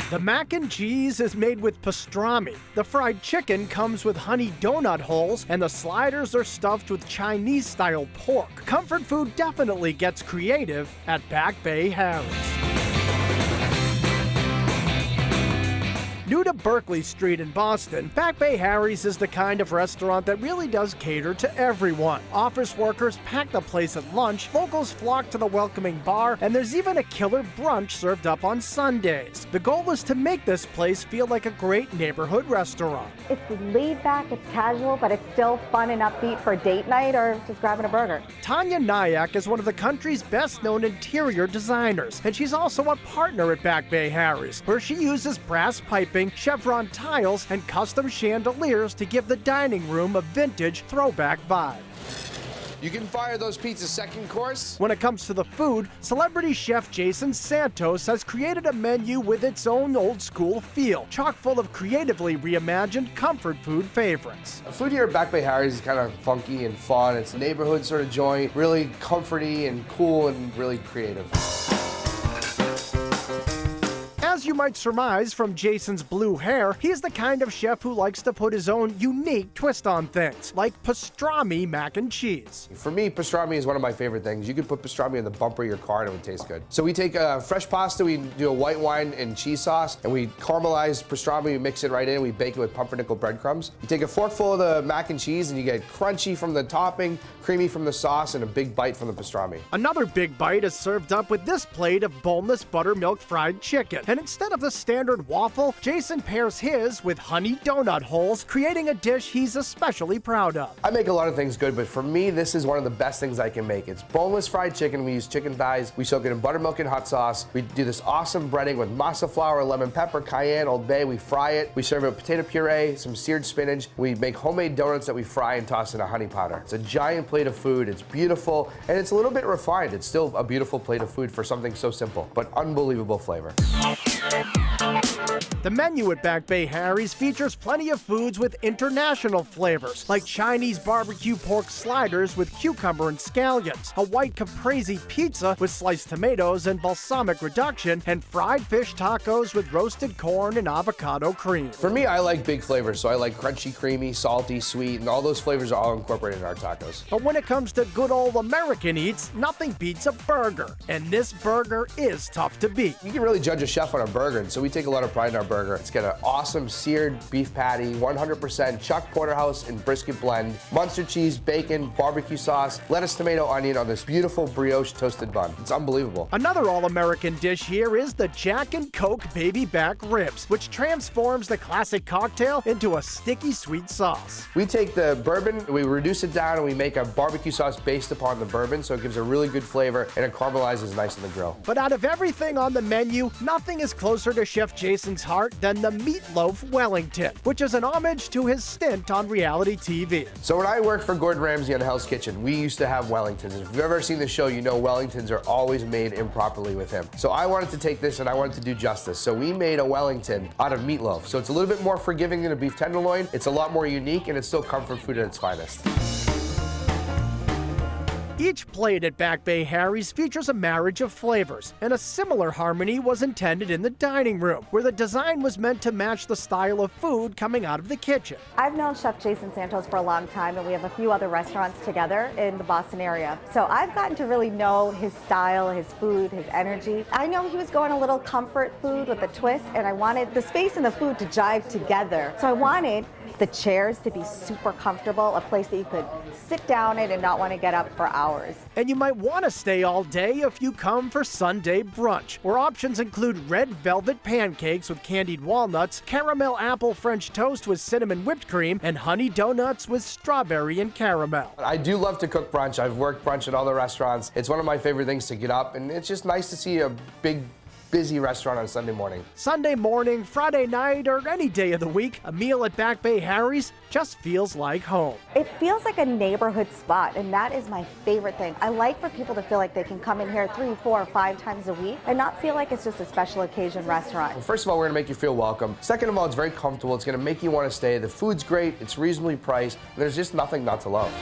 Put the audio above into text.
The mac and cheese is made with pastrami. The fried chicken comes with honey donut holes, and the sliders are stuffed with Chinese-style pork. Comfort food definitely gets creative at Back Bay Harry's. New to Berkeley Street in Boston, Back Bay Harry's is the kind of restaurant that really does cater to everyone. Office workers pack the place at lunch, locals flock to the welcoming bar, and there's even a killer brunch served up on Sundays. The goal is to make this place feel like a great neighborhood restaurant. It's laid back, it's casual, but it's still fun and upbeat for date night or just grabbing a burger. Tanya Nyack is one of the country's best-known interior designers, and she's also a partner at Back Bay Harry's, where she uses brass piping, chevron tiles, and custom chandeliers to give the dining room a vintage throwback vibe. You can fire those pizzas second course. When it comes to the food, celebrity chef Jason Santos has created a menu with its own old-school feel, chock full of creatively reimagined comfort food favorites. Food here at Back Bay Harry's is kind of funky and fun. It's a neighborhood sort of joint, really comforty and cool and really creative. As you might surmise from Jason's blue hair, he's the kind of chef who likes to put his own unique twist on things, like pastrami mac and cheese. For me, pastrami is one of my favorite things. You could put pastrami in the bumper of your car and it would taste good. So we take fresh pasta, we do a white wine and cheese sauce, and we caramelize pastrami, we mix it right in, we bake it with pumpernickel breadcrumbs. You take a forkful of the mac and cheese and you get crunchy from the topping, creamy from the sauce, and a big bite from the pastrami. Another big bite is served up with this plate of boneless buttermilk fried chicken. And instead of the standard waffle, Jason pairs his with honey donut holes, creating a dish he's especially proud of. I make a lot of things good, but for me, this is one of the best things I can make. It's boneless fried chicken. We use chicken thighs. We soak it in buttermilk and hot sauce. We do this awesome breading with masa flour, lemon pepper, cayenne, Old Bay. We fry it. We serve it with potato puree, some seared spinach. We make homemade donuts that we fry and toss in a honey powder. It's a giant plate of food. It's beautiful, and it's a little bit refined. It's still a beautiful plate of food for something so simple, but unbelievable flavor. The menu at Back Bay Harry's features plenty of foods with international flavors, like Chinese barbecue pork sliders with cucumber and scallions, a white caprese pizza with sliced tomatoes and balsamic reduction, and fried fish tacos with roasted corn and avocado cream. For me, I like big flavors, so I like crunchy, creamy, salty, sweet, and all those flavors are all incorporated in our tacos. But when it comes to good old American eats, nothing beats a burger. And this burger is tough to beat. You can really judge a chef on a burger, and so we take a lot of pride in our burger. It's got an awesome seared beef patty, 100% Chuck Porterhouse and brisket blend, Munster cheese, bacon, barbecue sauce, lettuce, tomato, onion on this beautiful brioche toasted bun. It's unbelievable. Another all-American dish here is the Jack and Coke baby back ribs, which transforms the classic cocktail into a sticky sweet sauce. We take the bourbon, we reduce it down, and we make a barbecue sauce based upon the bourbon, so it gives a really good flavor, and it caramelizes nice on the grill. But out of everything on the menu, nothing is closer to Chef Jason's heart than the Meatloaf Wellington, which is an homage to his stint on reality TV. So when I worked for Gordon Ramsay on Hell's Kitchen, we used to have Wellingtons. If you've ever seen the show, you know Wellingtons are always made improperly with him. So I wanted to take this and I wanted to do justice. So we made a Wellington out of meatloaf. So it's a little bit more forgiving than a beef tenderloin. It's a lot more unique, and it's still comfort food at its finest. Each plate at Back Bay Harry's features a marriage of flavors, and a similar harmony was intended in the dining room, where the design was meant to match the style of food coming out of the kitchen. I've known Chef Jason Santos for a long time, and we have a few other restaurants together in the Boston area. So I've gotten to really know his style, his food, his energy. I know he was going a little comfort food with a twist, and I wanted the space and the food to jive together. So I wanted the chairs to be super comfortable, a place that you could sit down in and not want to get up for hours. And you might want to stay all day if you come for Sunday brunch, where options include red velvet pancakes with candied walnuts, caramel apple French toast with cinnamon whipped cream, and honey donuts with strawberry and caramel. I do love to cook brunch. I've worked brunch at all the restaurants. It's one of my favorite things to get up, and it's just nice to see a big, busy restaurant on Sunday morning. Sunday morning, Friday night, or any day of the week, a meal at Back Bay Harry's just feels like home. It feels like a neighborhood spot, and that is my favorite thing. I like for people to feel like they can come in here 3, 4, 5 times a week and not feel like it's just a special occasion restaurant. Well, first of all, we're gonna make you feel welcome. Second of all, it's very comfortable. It's gonna make you wanna stay. The food's great, it's reasonably priced, and there's just nothing not to love.